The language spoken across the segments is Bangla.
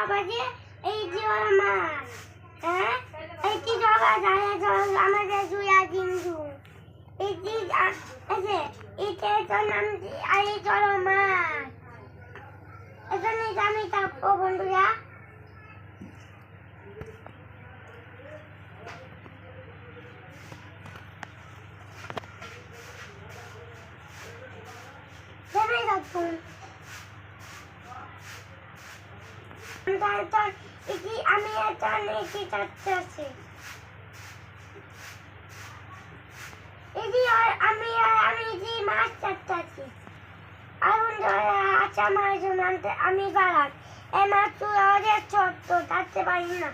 বাজে এই যে আমার হ্যাঁ এই কি জবা যায় আমাদের জুয়া দিনজু এই যে এইটা তো নাম এই চলো মাছ এখানে আমি থাকবো বন্ধুরা আমি মাছ চাচ্ছি আমি বাড়ান এই মাছ ছোট্ট থাকতে পারি না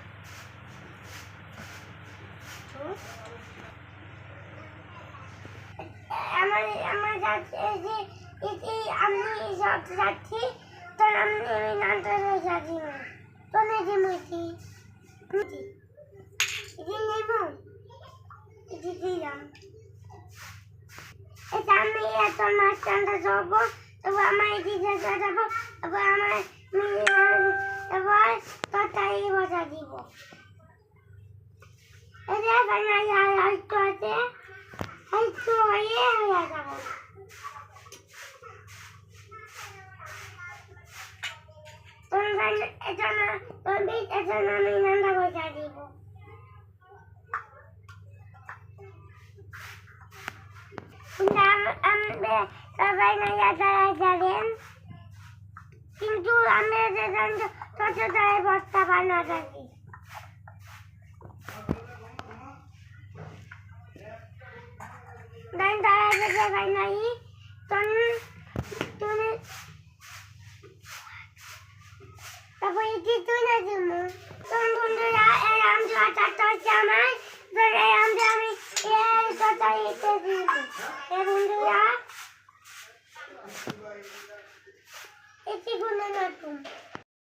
আমার আমার আমি যাচ্ছি তোর আমি নামটা যাচ্ছি না তোনে যে মুইছি নেবো দিলাম এটা আমি এত মাছ টানটা যাবো এবার আমার এদিকে যাবো এবার আমার এবার তরকারি বসা দিব এটা হয়তো আছে হয়তো হয়ে যাবো এটা না আমি নান্ডা বসা দিব সবাই না যাবেন কিন্তু আমি ছোট বস্তা বানাচ্ছি সবাই নাই তুমি তারপর এটি তুলে দিব বন্ধুরা এই আমটা হচ্ছে আমার এই আমটা আমি এই তরকারিতে দিব বন্ধুরা এটি গুলো নতুন